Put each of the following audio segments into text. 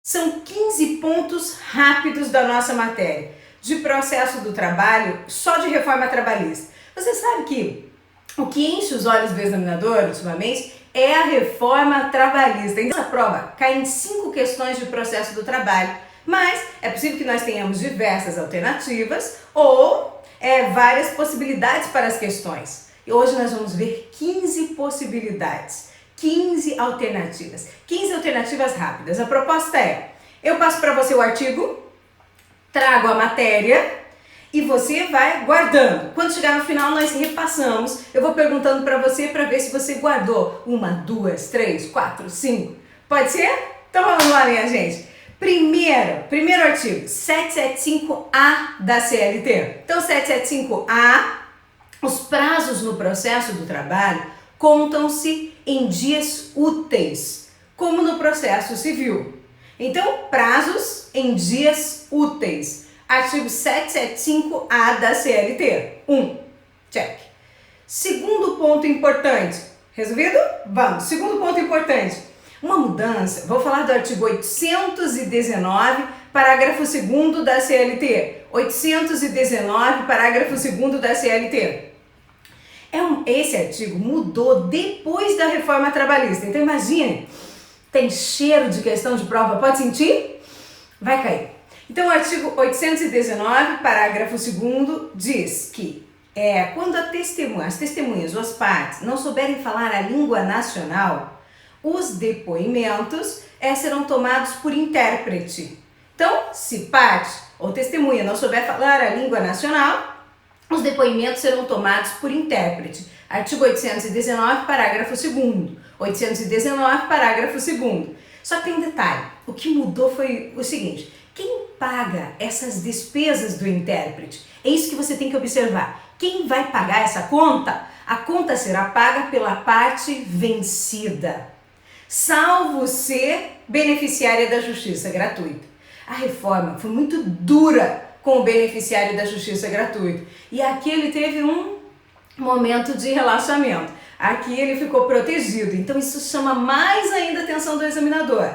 São 15 pontos rápidos da nossa matéria de processo do trabalho, só de reforma trabalhista. Você sabe que o que enche os olhos do examinador, ultimamente, é a reforma trabalhista. Então, essa prova cai em 5 questões de processo do trabalho, mas é possível que nós tenhamos diversas alternativas ou várias possibilidades para as questões. E hoje nós vamos ver 15 possibilidades. 15 alternativas rápidas. A proposta é, eu passo para você o artigo, trago a matéria e você vai guardando. Quando chegar no final nós repassamos, eu vou perguntando para ver se você guardou 1, 2, 3, 4, 5. Pode ser? Então vamos lá, minha gente. Primeiro artigo, 775A da CLT. Então 775A, os prazos no processo do trabalho contam-se em dias úteis, como no processo civil. Então, prazos em dias úteis. Artigo 775A da CLT. 1. Check. Segundo ponto importante. Resolvido? Vamos. Segundo ponto importante. Uma mudança. Vou falar do artigo 819, parágrafo 2º da CLT. 819, parágrafo 2º da CLT. Esse artigo mudou depois da reforma trabalhista. Então imagine, tem cheiro de questão de prova, pode sentir? Vai cair. Então o artigo 819, parágrafo 2º diz que quando as testemunhas ou as partes não souberem falar a língua nacional, os depoimentos serão tomados por intérprete. Então, se parte ou testemunha não souber falar a língua nacional, os depoimentos serão tomados por intérprete. Artigo 819, parágrafo 2º. 819, parágrafo 2º. Só que tem um detalhe. O que mudou foi o seguinte. Quem paga essas despesas do intérprete? É isso que você tem que observar. Quem vai pagar essa conta? A conta será paga pela parte vencida, salvo ser beneficiária da justiça gratuita. A reforma foi muito dura com o beneficiário da justiça gratuita. E aqui ele teve um momento de relaxamento. Aqui ele ficou protegido. Então isso chama mais ainda a atenção do examinador.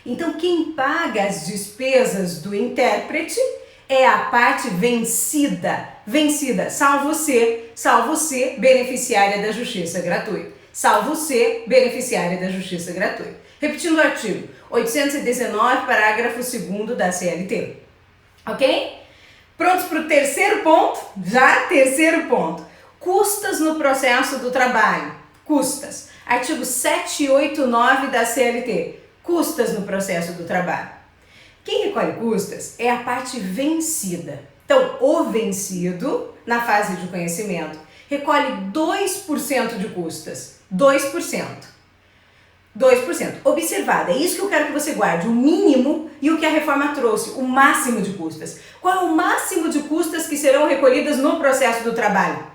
Então quem paga as despesas do intérprete é a parte vencida. Vencida, salvo ser beneficiária da justiça gratuita. Salvo ser beneficiária da justiça gratuita. Repetindo o artigo 819, parágrafo 2º da CLT. Ok? Prontos para o terceiro ponto? Terceiro ponto. Custas no processo do trabalho. Custas. Artigo 789 da CLT. Custas no processo do trabalho. Quem recolhe custas é a parte vencida. Então, o vencido, na fase de conhecimento, recolhe 2% de custas. 2%. Observada, é isso que eu quero que você guarde, o mínimo e o que a reforma trouxe, o máximo de custas. Qual é o máximo de custas que serão recolhidas no processo do trabalho?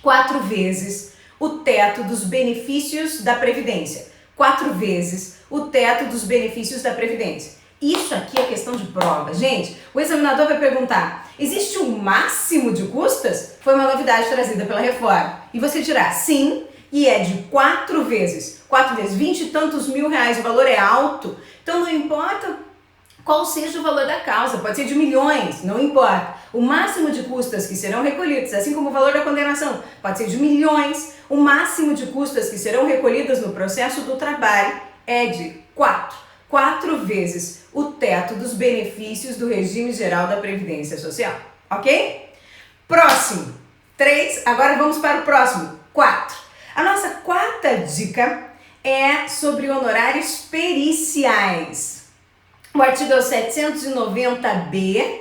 4 vezes o teto dos benefícios da Previdência. 4 vezes o teto dos benefícios da Previdência. Isso aqui é questão de prova. Gente, o examinador vai perguntar, existe um máximo de custas? Foi uma novidade trazida pela reforma. E você dirá, sim, e é de 4 vezes. 4 vezes, 20 e tantos mil reais, o valor é alto. Então não importa qual seja o valor da causa, pode ser de milhões, não importa. O máximo de custas que serão recolhidas, assim como o valor da condenação, pode ser de milhões. O máximo de custas que serão recolhidas no processo do trabalho é de 4 vezes o teto dos benefícios do regime geral da Previdência Social. Ok? Próximo. 3, agora vamos para o próximo. 4. A nossa quarta dica é sobre honorários periciais. O artigo é o 790B,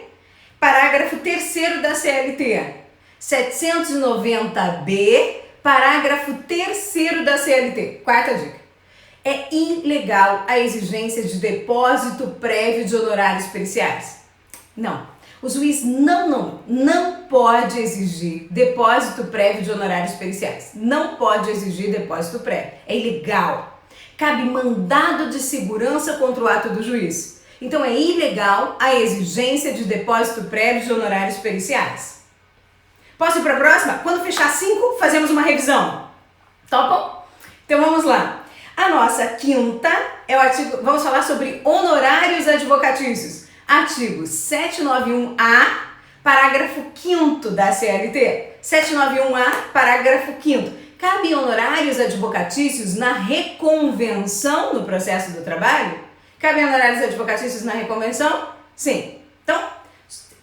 parágrafo 3º da CLT. 790B, parágrafo 3º da CLT. Quarta dica. É ilegal a exigência de depósito prévio de honorários periciais. Não. O juiz não pode exigir depósito prévio de honorários periciais. Não pode exigir depósito prévio. É ilegal. Cabe mandado de segurança contra o ato do juiz. Então é ilegal a exigência de depósito prévio de honorários periciais. Posso ir para a próxima? Quando fechar 5, fazemos uma revisão. Topam? Então vamos lá. A nossa quinta é o artigo, vamos falar sobre honorários advocatícios. advocatícios? Artigo 791-A, parágrafo 5º da CLT. 791-A, parágrafo 5º. Cabem honorários advocatícios na reconvenção no processo do trabalho? Cabem honorários advocatícios na reconvenção? Sim. Então,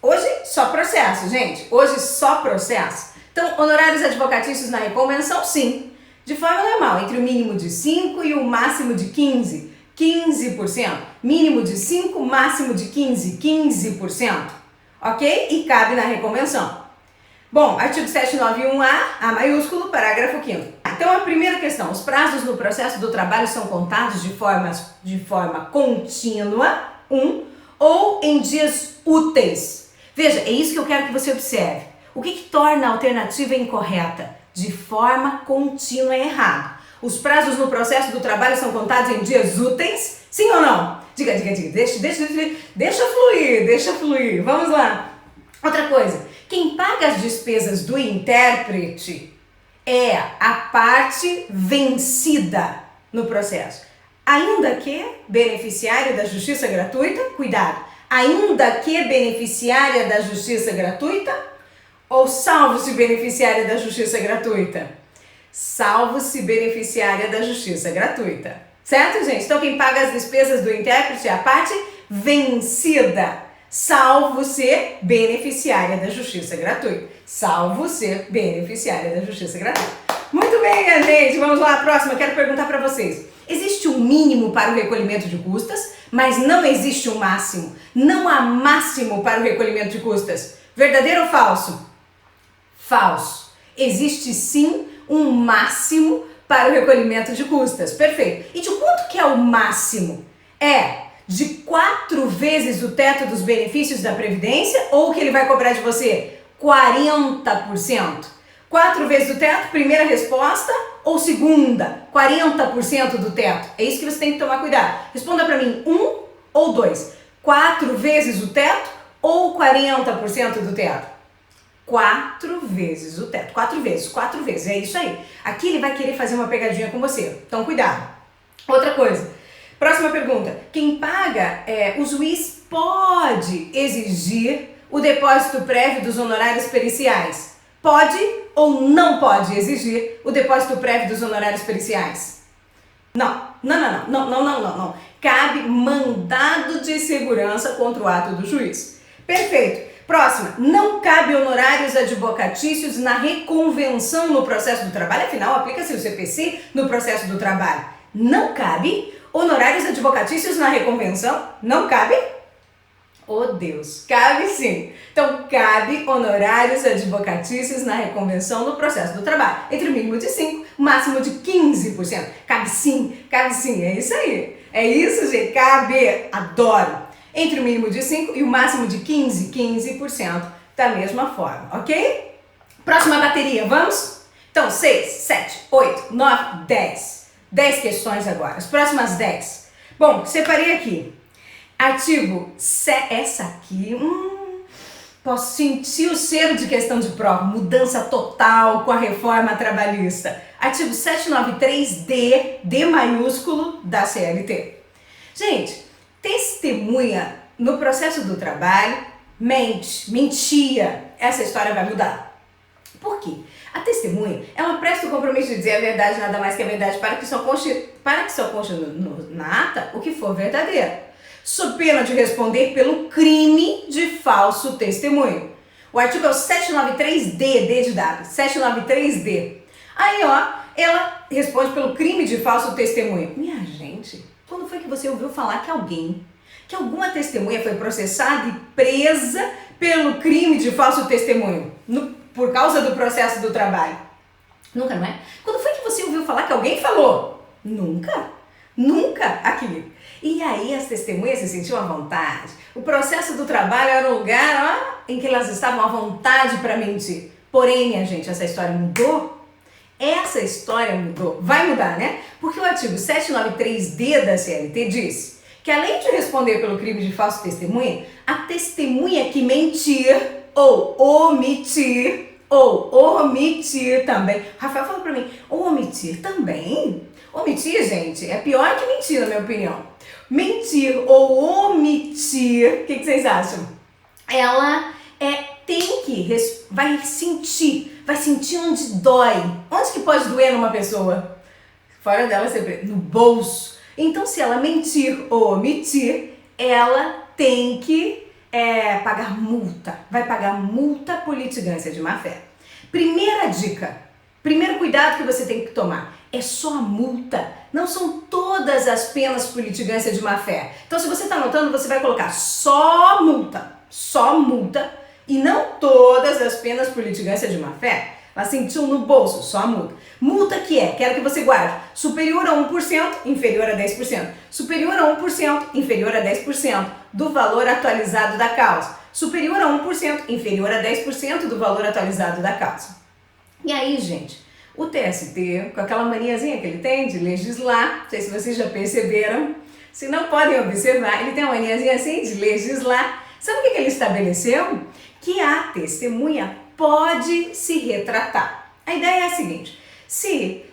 hoje só processo, gente. Hoje só processo. Então, honorários advocatícios na reconvenção, sim. De forma normal, entre o mínimo de 5 e o máximo de 15%. 15%. Mínimo de 5, máximo de 15%. Ok? E cabe na reconvenção. Bom, artigo 791-A, A maiúsculo, parágrafo 5º. Então, a primeira questão. Os prazos no processo do trabalho são contados de forma contínua, ou em dias úteis. Veja, é isso que eu quero que você observe. O que torna a alternativa incorreta? De forma contínua é errado. Os prazos no processo do trabalho são contados em dias úteis? Sim ou não? Diga. Deixa fluir. Vamos lá. Outra coisa. Quem paga as despesas do intérprete é a parte vencida no processo. Ainda que beneficiária da justiça gratuita, cuidado. Ainda que beneficiária da justiça gratuita ou salvo-se beneficiária da justiça gratuita? Salvo-se beneficiária da justiça gratuita. Certo, gente? Então, quem paga as despesas do intérprete é a parte vencida. Salvo ser beneficiária da justiça gratuita. Salvo ser beneficiária da justiça gratuita. Muito bem, minha gente. Vamos lá, a próxima. Quero perguntar para vocês. Existe um mínimo para o recolhimento de custas, mas não existe um máximo. Não há máximo para o recolhimento de custas. Verdadeiro ou falso? Falso. Existe sim um máximo para o recolhimento de custas. Perfeito. E de quanto que é o máximo? É de 4 vezes o teto dos benefícios da Previdência ou o que ele vai cobrar de você? 40%. 4 vezes o teto, primeira resposta, ou segunda? 40% do teto. É isso que você tem que tomar cuidado. Responda para mim, 1 ou 2. 4 vezes o teto ou 40% do teto? 4 vezes o teto. 4 vezes. É isso aí. Aqui ele vai querer fazer uma pegadinha com você. Então, cuidado. Outra coisa. Próxima pergunta. Quem paga, o juiz pode exigir o depósito prévio dos honorários periciais? Pode ou não pode exigir o depósito prévio dos honorários periciais? Não. Cabe mandado de segurança contra o ato do juiz. Perfeito. Próxima, não cabe honorários advocatícios na reconvenção no processo do trabalho, afinal, aplica-se o CPC no processo do trabalho. Não cabe honorários advocatícios na reconvenção? Não cabe? Oh Deus, cabe sim. Então, cabe honorários advocatícios na reconvenção no processo do trabalho, entre o mínimo de 5%, o máximo de 15%. Cabe sim, é isso aí. É isso, gente, cabe, adoro. Entre o mínimo de 5% e o máximo de 15% da mesma forma, ok? Próxima bateria, vamos? Então, 6, 7, 8, 9, 10. 10 questões agora, as próximas 10. Bom, separei aqui. Artigo, essa aqui, posso sentir o cheiro de questão de prova, mudança total com a reforma trabalhista. Artigo 793D, D maiúsculo, da CLT. Gente, testemunha no processo do trabalho mentia. Essa história vai mudar. Por quê? A testemunha, ela presta o compromisso de dizer a verdade, nada mais que a verdade, para que só conste na ata o que for verdadeiro, sob pena de responder pelo crime de falso testemunho. O artigo é o 793D, D de dado, 793D. Aí, ó, ela responde pelo crime de falso testemunho. Minha gente, quando foi que você ouviu falar que alguma testemunha foi processada e presa pelo crime de falso testemunho por causa do processo do trabalho? Nunca, não é? Quando foi que você ouviu falar que alguém falou? Nunca aqui. E aí as testemunhas se sentiam à vontade. O processo do trabalho era um lugar em que elas estavam à vontade para mentir. Porém, minha gente, essa história mudou. Essa história mudou. Vai mudar, né? Porque o artigo 793D da CLT diz que além de responder pelo crime de falso testemunha, a testemunha que mentir ou omitir também. Rafael falou pra mim, omitir também? Omitir, gente, é pior que mentir, na minha opinião. mentir ou omitir, o que vocês acham? Ela vai sentir onde dói. Onde que pode doer numa pessoa? Fora dela sempre, no bolso. Então, se ela mentir ou omitir, ela tem que pagar multa. Vai pagar multa por litigância de má-fé. Primeira dica, primeiro cuidado que você tem que tomar é só a multa. Não são todas as penas por litigância de má-fé. Então, se você está anotando, você vai colocar só multa e não todas as penas por litigância de má-fé. Ela sentiu no bolso, só a multa. Multa quero que você guarde, superior a 1%, inferior a 10%. Superior a 1%, inferior a 10% do valor atualizado da causa. Superior a 1%, inferior a 10% do valor atualizado da causa. E aí, gente, o TST, com aquela maniazinha que ele tem de legislar, não sei se vocês já perceberam, se não podem observar, ele tem uma maniazinha assim de legislar. Sabe o que ele estabeleceu? Que a testemunha pode se retratar. A ideia é a seguinte: se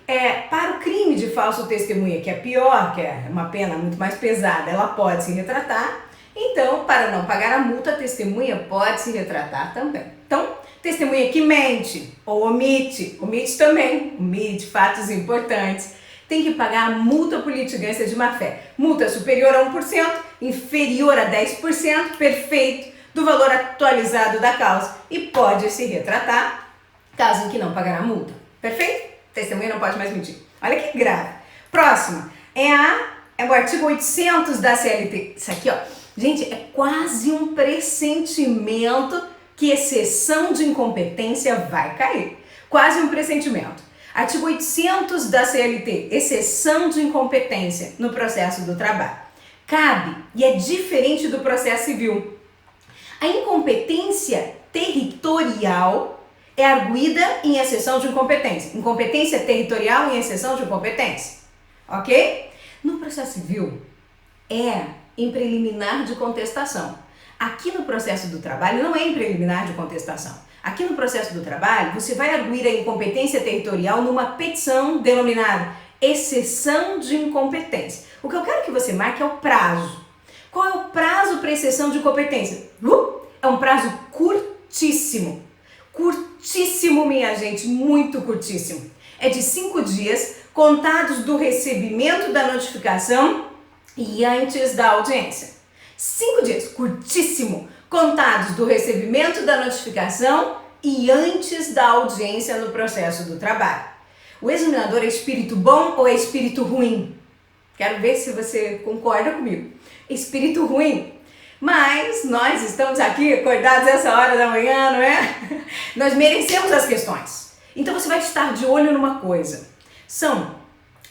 para o crime de falso testemunha, que é pior, que é uma pena muito mais pesada, ela pode se retratar, então, para não pagar a multa, a testemunha pode se retratar também. Então, testemunha que mente ou omite também, omite fatos importantes, tem que pagar a multa por litigância de má-fé. Multa superior a 1%, inferior a 10%, perfeito, do valor atualizado da causa e pode se retratar caso que não pagar a multa. Perfeito? Testemunha não pode mais mentir. Olha que grave. Próxima é o artigo 800 da CLT. Isso aqui, ó. Gente, é quase um pressentimento que exceção de incompetência vai cair. Quase um pressentimento. Artigo 800 da CLT, exceção de incompetência no processo do trabalho. Cabe, e é diferente do processo civil. A incompetência territorial é arguida em exceção de incompetência. Incompetência territorial em exceção de incompetência. Ok? No processo civil, é em preliminar de contestação. Aqui no processo do trabalho não é em preliminar de contestação. Aqui no processo do trabalho, você vai arguir a incompetência territorial numa petição denominada exceção de incompetência. O que eu quero que você marque é o prazo. Qual é o prazo para exceção de incompetência? É um prazo curtíssimo. Curtíssimo, minha gente, muito curtíssimo. É de 5 dias contados do recebimento da notificação e antes da audiência. 5 dias, curtíssimo, contados do recebimento da notificação e antes da audiência no processo do trabalho. O examinador é espírito bom ou é espírito ruim? Quero ver se você concorda comigo. Espírito ruim. Mas nós estamos aqui acordados essa hora da manhã, não é? Nós merecemos as questões. Então você vai estar de olho numa coisa. São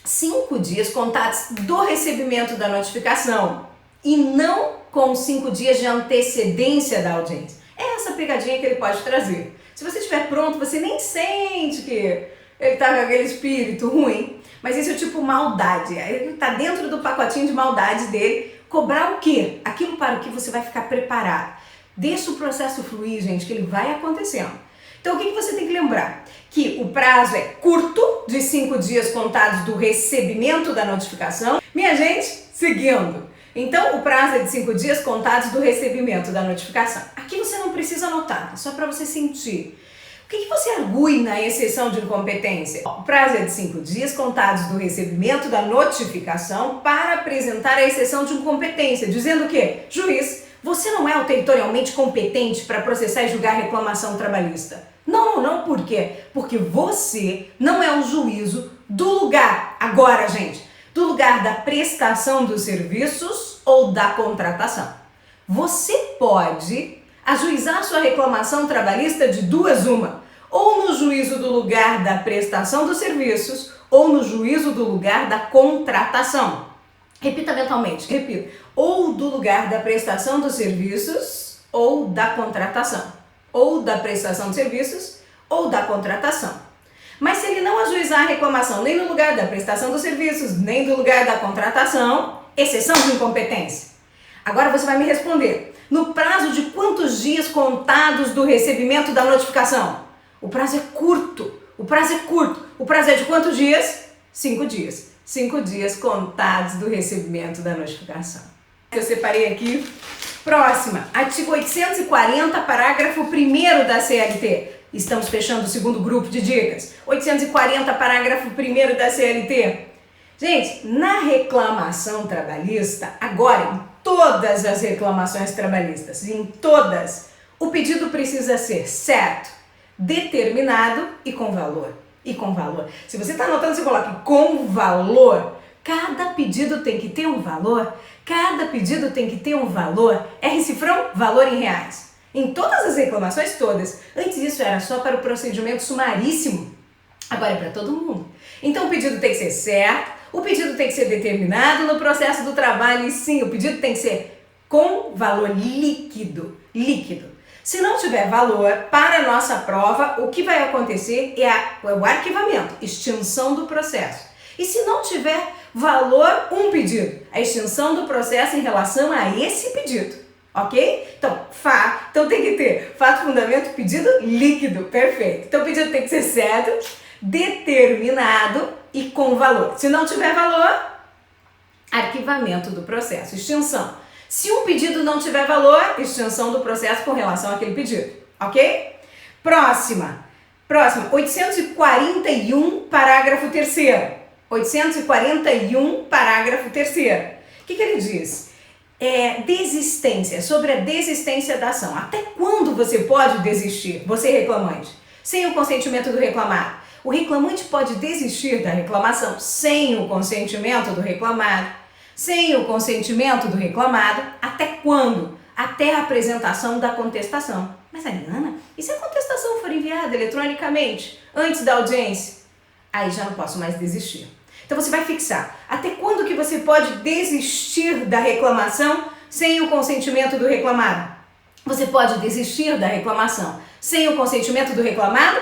5 dias contados do recebimento da notificação e não com 5 dias de antecedência da audiência. É essa pegadinha que ele pode trazer. Se você estiver pronto, você nem sente que ele está com aquele espírito ruim, mas isso é tipo maldade. Ele está dentro do pacotinho de maldade dele. Cobrar o quê? Aquilo para o que você vai ficar preparado. Deixa o processo fluir, gente, que ele vai acontecendo. Então, o que você tem que lembrar? Que o prazo é curto, de 5 dias contados do recebimento da notificação. Minha gente, seguindo. Então, o prazo é de 5 dias contados do recebimento da notificação. Aqui você não precisa anotar, é só para você sentir. O que você argui na exceção de incompetência? O prazo é de 5 dias contados do recebimento da notificação para apresentar a exceção de incompetência, dizendo que, juiz, você não é o territorialmente competente para processar e julgar reclamação trabalhista. Não, por quê? Porque você não é o juízo do lugar, agora, gente, do lugar da prestação dos serviços ou da contratação. Você pode ajuizar sua reclamação trabalhista de duas uma, ou no juízo do lugar da prestação dos serviços, ou no juízo do lugar da contratação. Repita mentalmente, repita. Ou do lugar da prestação dos serviços, ou da contratação. Ou da prestação de serviços, ou da contratação. Mas se ele não ajuizar a reclamação nem no lugar da prestação dos serviços, nem do lugar da contratação, exceção de incompetência. Agora você vai me responder. No prazo de quantos dias contados do recebimento da notificação? O prazo é curto. O prazo é curto. O prazo é de quantos dias? 5 dias. 5 dias contados do recebimento da notificação. Eu separei aqui. Próxima, artigo 840, parágrafo 1º da CLT. Estamos fechando o segundo grupo de dicas. 840, parágrafo 1º da CLT. Gente, na reclamação trabalhista, agora em todas as reclamações trabalhistas, em todas, o pedido precisa ser certo, determinado e com valor. E com valor. Se você está anotando, você coloca com valor. Cada pedido tem que ter um valor. Cada pedido tem que ter um valor. R cifrão, valor em reais. Em todas as reclamações, todas. Antes isso era só para o procedimento sumaríssimo. Agora é para todo mundo. Então o pedido tem que ser certo, o pedido tem que ser determinado no processo do trabalho e sim, o pedido tem que ser com valor líquido. Líquido. Se não tiver valor para a nossa prova, o que vai acontecer é o arquivamento, extinção do processo. E se não tiver valor, um pedido, a extinção do processo em relação a esse pedido, ok? Então tem que ter fato, fundamento, pedido líquido, perfeito. Então o pedido tem que ser certo, determinado e com valor. Se não tiver valor, arquivamento do processo, extinção. Se um pedido não tiver valor, extinção do processo com relação àquele pedido, ok? Próxima, 841, parágrafo 3º. 841, parágrafo 3º. O que ele diz? Desistência, sobre a desistência da ação. Até quando você pode desistir, você reclamante? Sem o consentimento do reclamado. O reclamante pode desistir da reclamação sem o consentimento do reclamado. Sem o consentimento do reclamado, até quando? Até a apresentação da contestação. Mas, Ariana, e se a contestação for enviada eletronicamente, antes da audiência? Aí já não posso mais desistir. Então você vai fixar até quando que você pode desistir da reclamação sem o consentimento do reclamado. Você pode desistir da reclamação sem o consentimento do reclamado,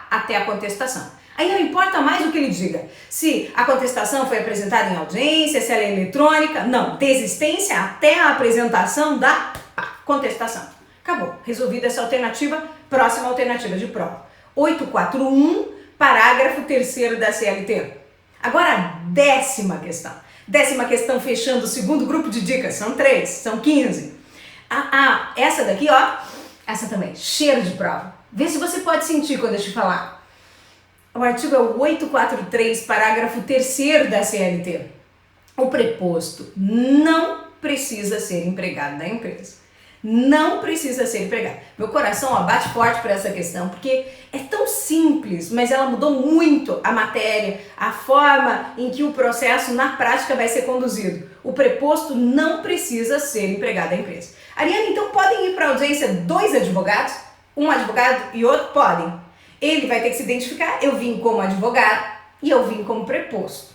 até a contestação. Aí não importa mais o que ele diga, se a contestação foi apresentada em audiência, se ela é eletrônica, não, desistência até a apresentação da contestação. Acabou, resolvida essa alternativa, próxima alternativa de prova. 841, parágrafo 3º da CLT. Agora a décima questão. Décima questão fechando o segundo grupo de dicas, são 3, são 15. Essa daqui, ó, essa também, cheiro de prova. Vê se você pode sentir quando eu te falar. O artigo é o 843, parágrafo 3º da CLT. O preposto não precisa ser empregado na empresa. Não precisa ser empregado. Meu coração bate forte para essa questão, porque é tão simples, mas ela mudou muito a matéria, a forma em que o processo na prática vai ser conduzido. O preposto não precisa ser empregado na empresa. Ariana, então podem ir para a audiência 2 advogados? Um advogado e outro? Podem. Ele vai ter que se identificar, eu vim como advogado e eu vim como preposto.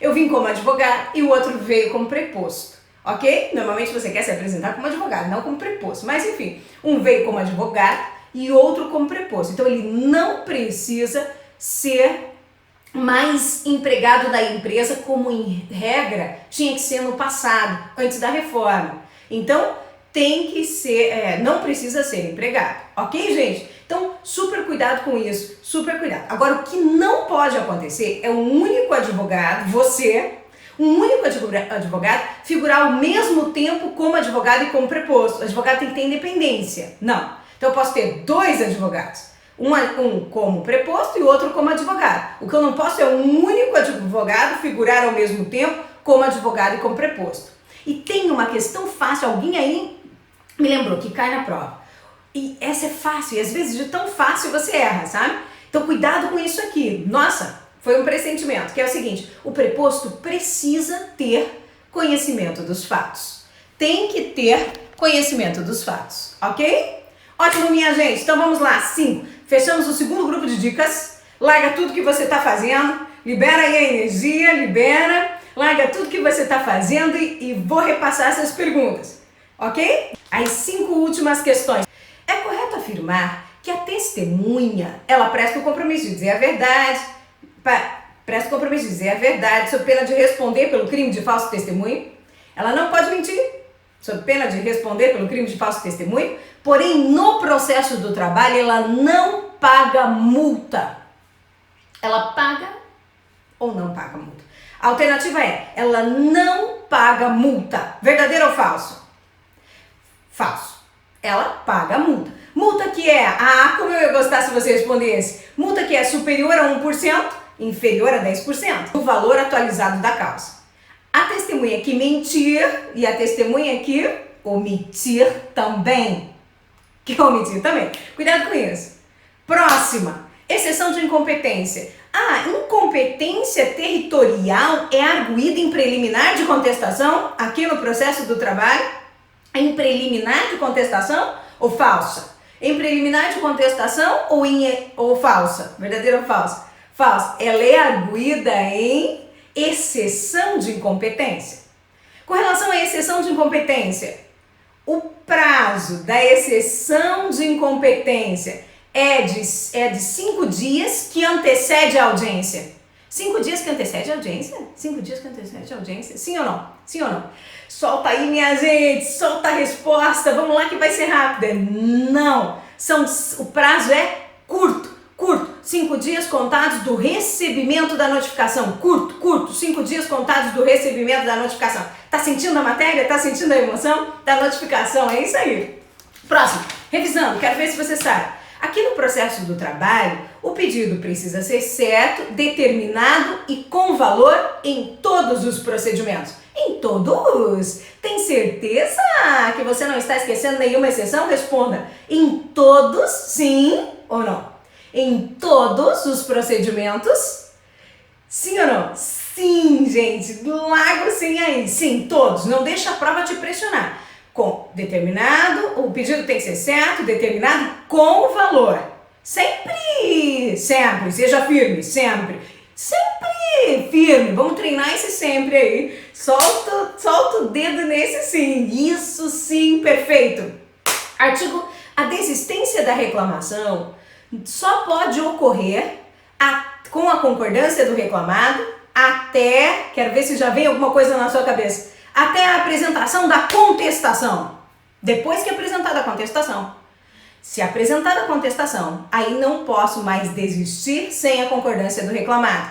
Eu vim como advogado e o outro veio como preposto, ok? Normalmente você quer se apresentar como advogado, não como preposto, mas enfim, um veio como advogado e outro como preposto. Então ele não precisa ser mais empregado da empresa como em regra tinha que ser no passado, antes da reforma. Então tem que ser, não precisa ser empregado, ok, gente? Então, super cuidado com isso, super cuidado. Agora, o que não pode acontecer é um único advogado, um único advogado figurar ao mesmo tempo como advogado e como preposto. O advogado tem que ter independência. Não. Então, eu posso ter 2 advogados, um como preposto e outro como advogado. O que eu não posso é um único advogado figurar ao mesmo tempo como advogado e como preposto. E tem uma questão fácil, alguém aí me lembrou que cai na prova. E essa é fácil, e às vezes de tão fácil você erra, sabe? Então cuidado com isso aqui. Nossa, foi um pressentimento, que é o seguinte: o preposto precisa ter conhecimento dos fatos. Tem que ter conhecimento dos fatos, ok? Ótimo, minha gente. Então vamos lá, 5. Fechamos o segundo grupo de dicas. Larga tudo que você está fazendo, libera aí a energia, larga tudo que você está fazendo e vou repassar essas perguntas, ok? As 5 últimas questões. É correto afirmar que a testemunha, ela presta o compromisso de dizer a verdade, sob pena de responder pelo crime de falso testemunho? Ela não pode mentir, sob pena de responder pelo crime de falso testemunho, porém no processo do trabalho ela não paga multa. Ela paga ou não paga multa? A alternativa é, ela não paga multa. Verdadeiro ou falso? Falso. Ela paga multa. Multa que é, como eu ia gostar se você respondesse, multa que é superior a 1%, inferior a 10%, o valor atualizado da causa. A testemunha que mentir e a testemunha que omitir também. Cuidado com isso. Próxima, exceção de incompetência. A incompetência territorial é arguída em preliminar de contestação aqui no processo do trabalho? Em preliminar de contestação ou falsa? Em preliminar de contestação ou falsa? Verdadeira ou falsa? Falsa. Ela é arguída em exceção de incompetência. Com relação à exceção de incompetência, o prazo da exceção de incompetência é de 5 dias que antecede a audiência. 5 dias que antecede a audiência? 5 dias que antecede a audiência? Sim ou não? Sim ou não? Solta aí, minha gente, solta a resposta, vamos lá que vai ser rápida. Não, o prazo é curto. 5 dias contados do recebimento da notificação. Curto, 5 dias contados do recebimento da notificação. Tá sentindo a matéria? Tá sentindo a emoção da notificação? É isso aí. Próximo, revisando, quero ver se você sabe. Aqui no processo do trabalho, o pedido precisa ser certo, determinado e com valor em todos os procedimentos. Em todos? Tem certeza que você não está esquecendo nenhuma exceção? Responda. Em todos, sim ou não? Em todos os procedimentos? Sim ou não? Sim, gente. Larga o sim aí. Sim, todos. Não deixa a prova te pressionar. Com determinado, o pedido tem que ser certo, determinado, com valor. Sempre, seja firme, sempre firme. Vamos treinar esse sempre aí. Solta o dedo nesse sim. Isso sim, perfeito. Artigo, a desistência da reclamação só pode ocorrer com a concordância do reclamado até, quero ver se já vem alguma coisa na sua cabeça, até a apresentação da contestação. Depois que apresentada a contestação. Se apresentada a contestação, aí não posso mais desistir sem a concordância do reclamado.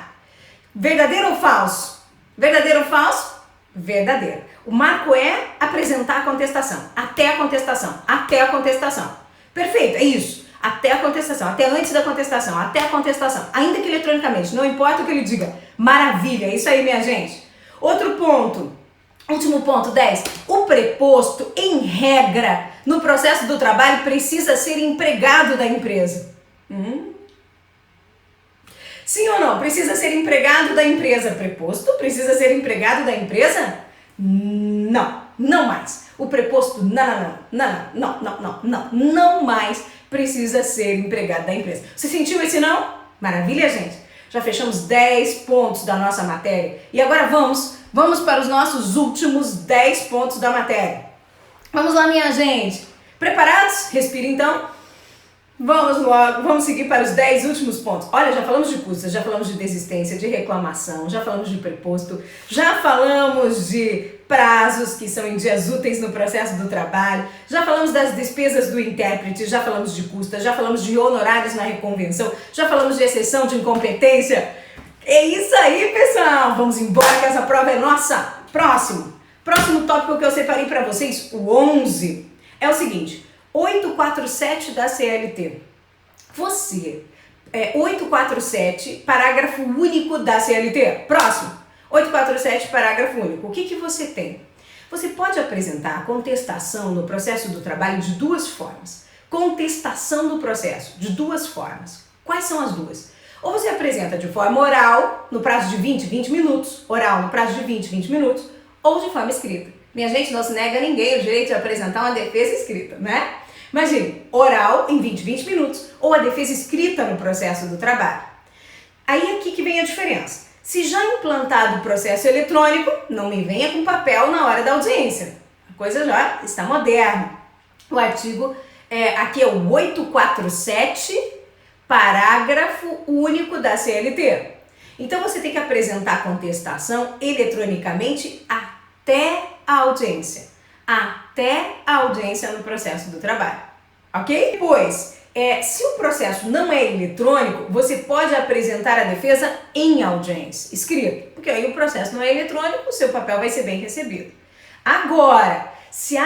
Verdadeiro ou falso? Verdadeiro ou falso? Verdadeiro. O marco é apresentar a contestação. Até a contestação. Perfeito, é isso. Até a contestação, até antes da contestação, até a contestação. Ainda que eletronicamente, não importa o que ele diga. Maravilha, é isso aí, minha gente. Outro ponto. Último ponto, 10. O preposto, em regra, no processo do trabalho, precisa ser empregado da empresa. Sim ou não? Precisa ser empregado da empresa. Preposto precisa ser empregado da empresa? Não mais. O preposto, não mais precisa ser empregado da empresa. Você sentiu esse não? Maravilha, gente. Já fechamos 10 pontos da nossa matéria. E agora vamos para os nossos últimos 10 pontos da matéria. Vamos lá, minha gente. Preparados? Respira então. Vamos logo, vamos seguir para os 10 últimos pontos. Olha, já falamos de custas, já falamos de desistência, de reclamação, já falamos de preposto, já falamos de prazos que são em dias úteis no processo do trabalho, já falamos das despesas do intérprete, já falamos de custas, já falamos de honorários na reconvenção, já falamos de exceção de incompetência. É isso aí, pessoal! Vamos embora que essa prova é nossa! Próximo tópico que eu separei para vocês, o 11, é o seguinte: 847 da CLT. 847, parágrafo único da CLT. Próximo. 847, parágrafo único. O que você tem? Você pode apresentar a contestação no processo do trabalho de duas formas. Contestação do processo, de duas formas. Quais são as duas? Ou você apresenta de forma oral, no prazo de 20 minutos, oral no prazo de 20 minutos, ou de forma escrita. Minha gente, não se nega a ninguém o direito de apresentar uma defesa escrita, né? Imagine, oral em 20 minutos ou a defesa escrita no processo do trabalho. Aí aqui que vem a diferença. Se já implantado o processo eletrônico, não me venha com papel na hora da audiência. A coisa já está moderna. O artigo, aqui é o 847, parágrafo único da CLT. Então você tem que apresentar a contestação eletronicamente até a audiência. Até a audiência no processo do trabalho, ok? Depois, Se o processo não é eletrônico, você pode apresentar a defesa em audiência, escrito, porque aí o processo não é eletrônico, o seu papel vai ser bem recebido. Agora, se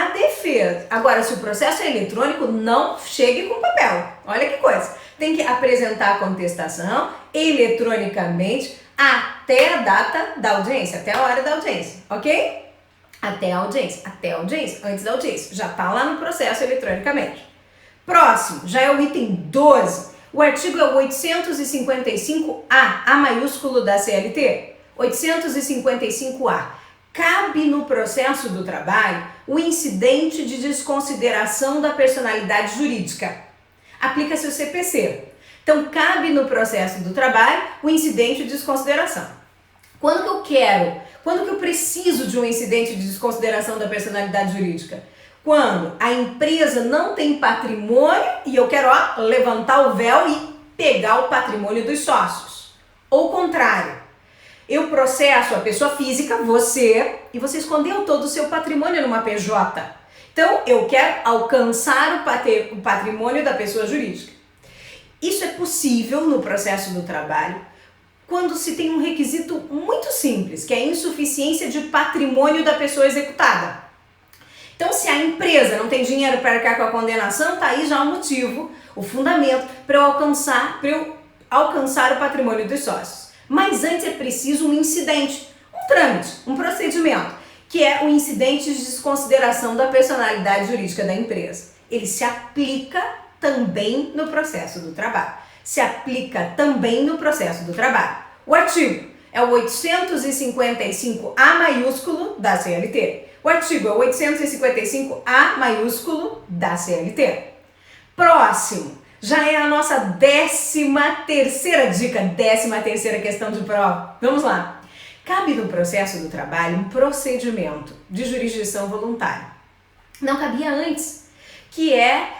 o processo é eletrônico, não chegue com papel. Olha que coisa. Tem que apresentar a contestação eletronicamente até a data da audiência, até a hora da audiência, ok? Até a audiência, antes da audiência. Já está lá no processo eletronicamente. Próximo, já é o item 12. O artigo é o 855-A, A maiúsculo da CLT. 855-A. Cabe no processo do trabalho o incidente de desconsideração da personalidade jurídica. Aplica-se o CPC. Então, cabe no processo do trabalho o incidente de desconsideração. Quando que eu preciso de um incidente de desconsideração da personalidade jurídica? Quando a empresa não tem patrimônio e eu quero levantar o véu e pegar o patrimônio dos sócios. Ou contrário, eu processo a pessoa física, você escondeu todo o seu patrimônio numa PJ. Então, eu quero alcançar o patrimônio da pessoa jurídica. Isso é possível no processo do trabalho quando se tem um requisito muito simples, que é a insuficiência de patrimônio da pessoa executada. Então, se a empresa não tem dinheiro para arcar com a condenação, tá aí já o motivo, o fundamento para eu alcançar o patrimônio dos sócios. Mas antes é preciso um incidente, um trâmite, um procedimento, que é o incidente de desconsideração da personalidade jurídica da empresa. Ele se aplica também no processo do trabalho. O artigo é o 855-A maiúsculo da CLT. O artigo é o 855-A maiúsculo da CLT. Próximo, já é a nossa 13ª dica, 13ª questão de prova. Vamos lá. Cabe no processo do trabalho um procedimento de jurisdição voluntária. Não cabia antes, que é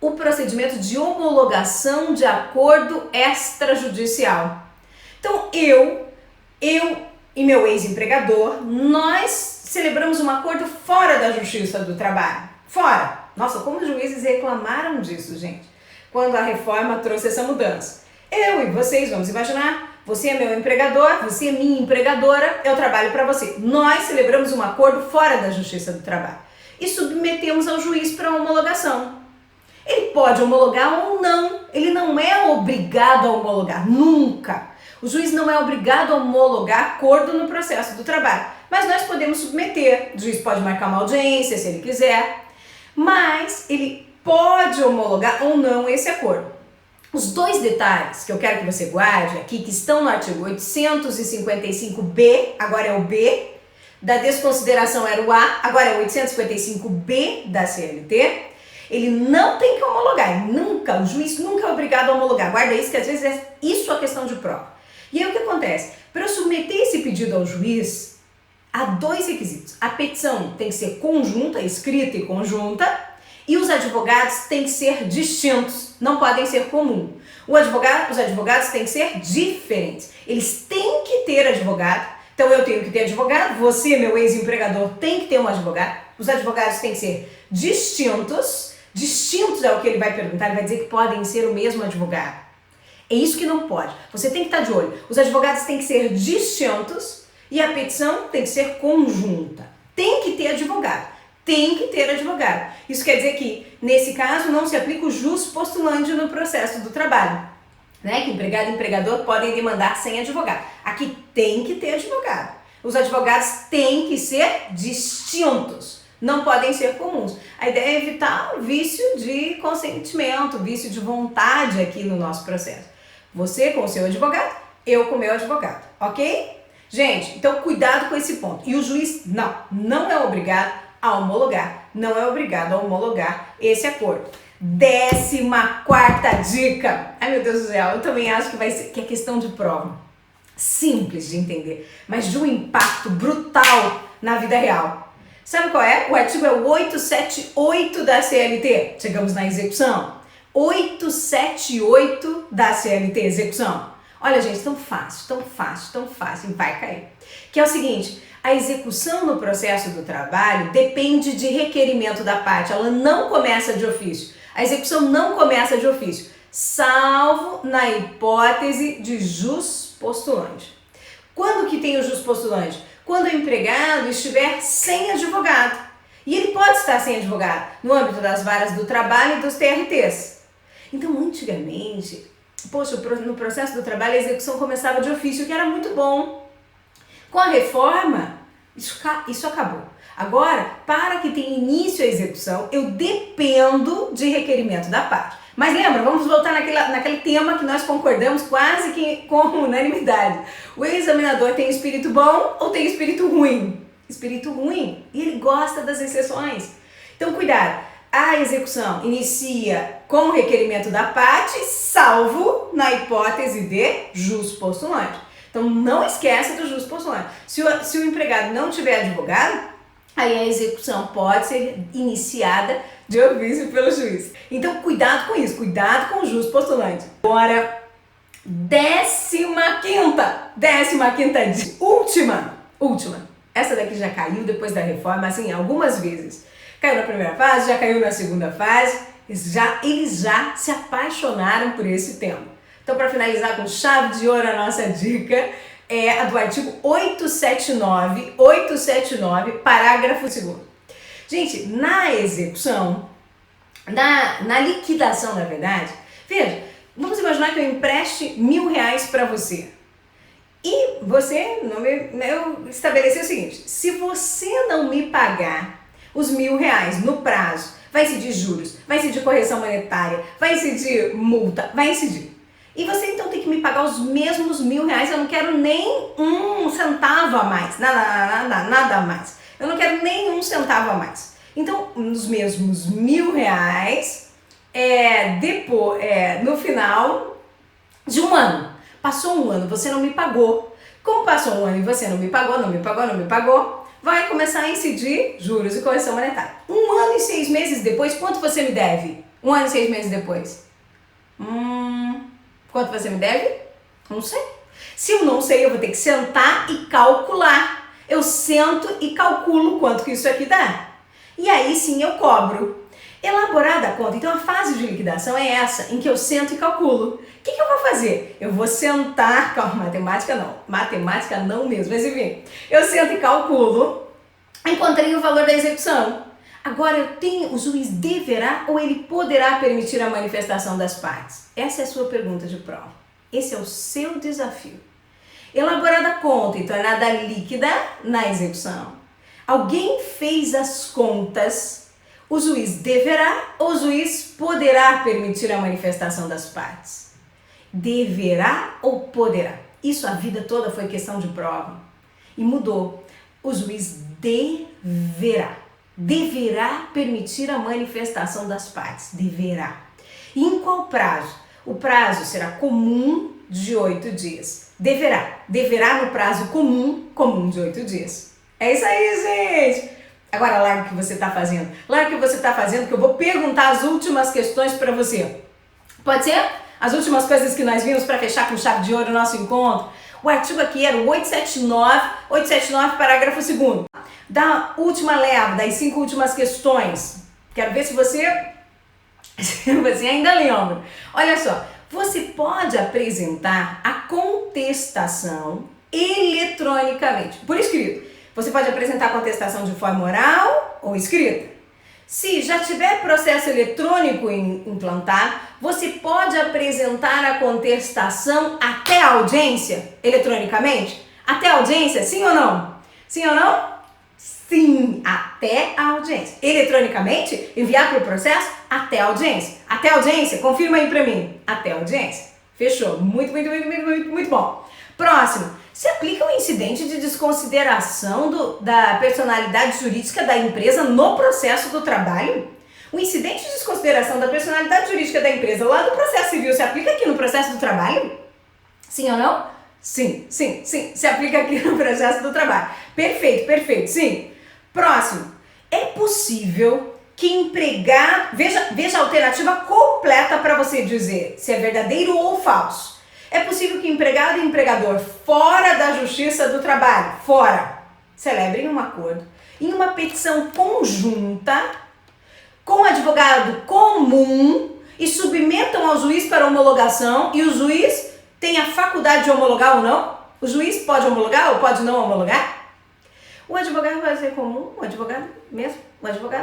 o procedimento de homologação de acordo extrajudicial. Então, eu e meu ex-empregador, nós celebramos um acordo fora da Justiça do Trabalho. Fora! Nossa, como os juízes reclamaram disso, gente, quando a reforma trouxe essa mudança. Eu e vocês, vamos imaginar, você é meu empregador, você é minha empregadora, eu trabalho para você. Nós celebramos um acordo fora da Justiça do Trabalho e submetemos ao juiz para homologação. Ele pode homologar ou não, ele não é obrigado a homologar, nunca. O juiz não é obrigado a homologar acordo no processo do trabalho, mas nós podemos submeter. O juiz pode marcar uma audiência se ele quiser, mas ele pode homologar ou não esse acordo. Os dois detalhes que eu quero que você guarde aqui, que estão no artigo 855-B, agora é o B, da desconsideração era o A, agora é o 855-B da CLT, ele não tem que homologar, o juiz nunca é obrigado a homologar. Guarda isso, que às vezes é isso a questão de prova. E aí o que acontece? Para eu submeter esse pedido ao juiz, há dois requisitos. A petição tem que ser conjunta, escrita e conjunta, e os advogados têm que ser distintos, não podem ser comuns. Os advogados têm que ser diferentes. Eles têm que ter advogado. Então eu tenho que ter advogado, você, meu ex-empregador, tem que ter um advogado. Os advogados têm que ser distintos. Distintos é o que ele vai perguntar, ele vai dizer que podem ser o mesmo advogado. É isso que não pode. Você tem que estar de olho. Os advogados têm que ser distintos e a petição tem que ser conjunta. Tem que ter advogado. Isso quer dizer que, nesse caso, não se aplica o jus postulandi no processo do trabalho. Que empregado e empregador podem demandar sem advogado. Aqui tem que ter advogado. Os advogados têm que ser distintos. Não podem ser comuns. A ideia é evitar o vício de consentimento, vício de vontade aqui no nosso processo. Você com o seu advogado, eu com o meu advogado, ok? Gente, então cuidado com esse ponto. E o juiz não é obrigado a homologar, esse acordo. 14ª dica. Ai, meu Deus do céu, eu também acho que é questão de prova. Simples de entender, mas de um impacto brutal na vida real. Sabe qual é? O artigo é o 878 da CLT. Chegamos na execução. 878 da CLT, execução. Olha, gente, tão fácil, vai cair. Que é o seguinte, A execução no processo do trabalho depende de requerimento da parte, ela não começa de ofício. A execução não começa de ofício, salvo na hipótese de jus postulante. Quando que tem o jus postulante? Quando o empregado estiver sem advogado. E ele pode estar sem advogado no âmbito das varas do trabalho e dos TRTs. Então, antigamente, poxa, no processo do trabalho a execução começava de ofício, que era muito bom. Com a reforma, isso acabou. Agora, para que tenha início a execução, eu dependo de requerimento da parte. Mas lembra, vamos voltar naquele tema que nós concordamos quase que com unanimidade. O examinador tem espírito bom ou tem espírito ruim? Espírito ruim. E ele gosta das exceções. Então, cuidado. A execução inicia com o requerimento da parte, salvo na hipótese de jus postulante. Então, não esqueça do jus postulante. Se o empregado não tiver advogado, aí a execução pode ser iniciada de ofício pelo juiz. Então, cuidado com isso, cuidado com o jus postulante. Agora, 15ª dica, última. Essa daqui já caiu depois da reforma, assim, algumas vezes. Caiu na primeira fase, já caiu na segunda fase, eles já se apaixonaram por esse tema. Então, para finalizar com chave de ouro, a nossa dica é a do artigo 879, parágrafo 2º. Gente, na execução, na liquidação, na verdade, veja, vamos imaginar que eu empreste R$1.000 para você. E você eu estabeleci o seguinte, se você não me pagar os R$1.000 no prazo, vai incidir juros, vai incidir correção monetária, vai incidir multa, vai incidir. E você então tem que me pagar os mesmos R$1.000, eu não quero nem um centavo a mais, nada a mais. Eu não quero nem um centavo a mais. Então, nos mesmos R$1.000, no final de um ano. Passou um ano, você não me pagou. Como passou um ano e você não me pagou, vai começar a incidir juros e correção monetária. 1 ano e 6 meses depois, quanto você me deve? 1 ano e 6 meses depois? Quanto você me deve? Não sei. Se eu não sei, eu vou ter que sentar e calcular. Eu sento e calculo quanto que isso aqui dá. E aí sim eu cobro. Elaborada a conta, então a fase de liquidação é essa, em que eu sento e calculo. O que eu vou fazer? Eu vou sentar, matemática não mesmo, mas enfim, eu sento e calculo, encontrei o valor da execução. Agora o juiz deverá ou ele poderá permitir a manifestação das partes? Essa é a sua pergunta de prova. Esse é o seu desafio. Elaborada a conta e tornada líquida na execução. Alguém fez as contas. O juiz deverá ou o juiz poderá permitir a manifestação das partes? Deverá ou poderá? Isso a vida toda foi questão de prova. E mudou. O juiz deverá permitir a manifestação das partes. Deverá. E em qual prazo? O prazo será comum de 8 dias. Deverá no prazo comum de 8 dias. É isso aí, gente! Agora larga o que você está fazendo. Larga o que você está fazendo, que eu vou perguntar as últimas questões para você. Pode ser? As últimas coisas que nós vimos para fechar com chave de ouro o nosso encontro. O artigo aqui era o 879, parágrafo 2º. Da última leva, das 5 últimas questões. Quero ver se você ainda lembra. Olha só, você pode apresentar a contestação eletronicamente, por escrito. Você pode apresentar a contestação de forma oral ou escrita. Se já tiver processo eletrônico implantado, você pode apresentar a contestação até a audiência eletronicamente? Até a audiência, sim ou não? Sim ou não? Sim, até a audiência. Eletronicamente, enviar para o processo até a audiência. Até a audiência, confirma aí para mim. Até a audiência. Fechou. Muito bom. Próximo. Se aplica o incidente de desconsideração da personalidade jurídica da empresa no processo do trabalho? O incidente de desconsideração da personalidade jurídica da empresa lá do processo civil se aplica aqui no processo do trabalho? Sim ou não? Sim. Se aplica aqui no processo do trabalho. Perfeito, sim. Próximo. É possível que empregado... Veja a alternativa completa para você dizer se é verdadeiro ou falso. É possível que empregado e empregador fora da justiça do trabalho, fora, celebrem um acordo em uma petição conjunta com o advogado comum e submetam ao juiz para homologação, e o juiz tem a faculdade de homologar ou não? O juiz pode homologar ou pode não homologar? O advogado vai ser comum, o advogado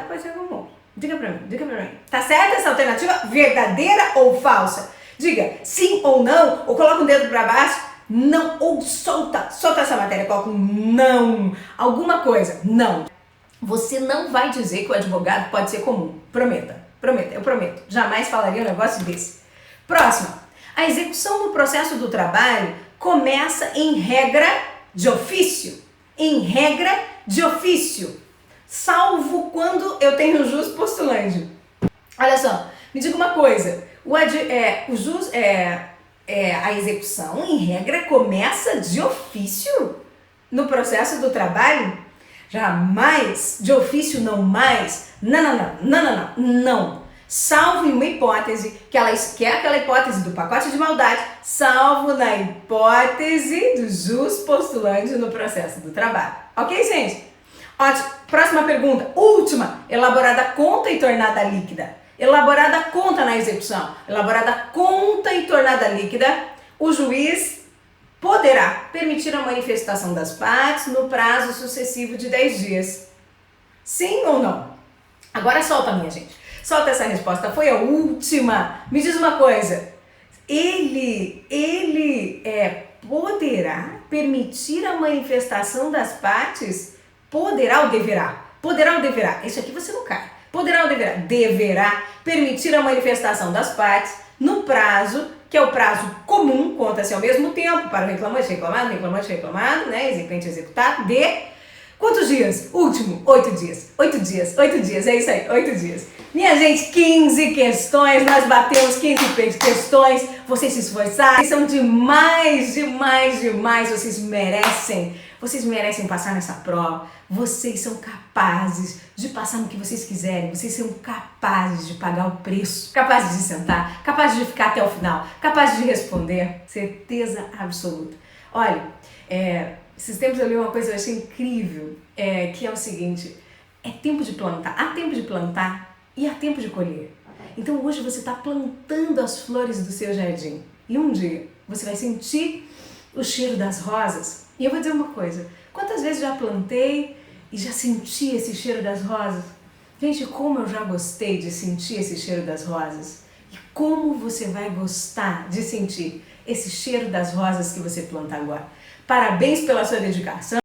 pode ser comum. Diga pra mim. Tá certa essa alternativa? Verdadeira ou falsa? Diga sim ou não, ou coloca um dedo pra baixo, não, ou solta essa matéria, coloca um não, alguma coisa, não. Você não vai dizer que o advogado pode ser comum. Prometa, eu prometo. Jamais falaria um negócio desse. Próxima. A execução do processo do trabalho começa em regra de ofício. Em regra de ofício. Salvo quando eu tenho jus postulante. Olha só, me diga uma coisa. A execução, em regra, começa de ofício no processo do trabalho? Jamais, de ofício não mais, não. Salvo em uma hipótese, que é aquela hipótese do pacote de maldade, salvo na hipótese do jus postulante no processo do trabalho. Ok, gente? Ótimo. Próxima pergunta, última, elaborada conta e tornada líquida. Elaborada conta na execução, elaborada conta e tornada líquida, o juiz poderá permitir a manifestação das partes no prazo sucessivo de 10 dias. Sim ou não? Agora solta, minha gente. Solta essa resposta. Foi a última. Me diz uma coisa. Ele poderá permitir a manifestação das partes? Poderá ou deverá? Poderá ou deverá? Isso aqui você não cai. Poderá ou deverá? Deverá permitir a manifestação das partes no prazo, que é o prazo comum, conta-se ao mesmo tempo para o reclamante, reclamado, né? Exequente, executado, de quantos dias? Último, 8 dias. 8 dias, é isso aí, 8 dias. Minha gente, 15 questões, nós batemos 15 questões, vocês se esforçaram, vocês são demais, vocês merecem passar nessa prova, vocês são capazes de passar no que vocês quiserem, vocês são capazes de pagar o preço, capazes de sentar, capazes de ficar até o final, capazes de responder, certeza absoluta. Olha, esses tempos eu li uma coisa que eu achei incrível, que é o seguinte, é tempo de plantar, há tempo de plantar e há tempo de colher. Então hoje você está plantando as flores do seu jardim e um dia você vai sentir o cheiro das rosas. E eu vou dizer uma coisa, quantas vezes já plantei e já senti esse cheiro das rosas? Gente, como eu já gostei de sentir esse cheiro das rosas. E como você vai gostar de sentir esse cheiro das rosas que você planta agora. Parabéns pela sua dedicação.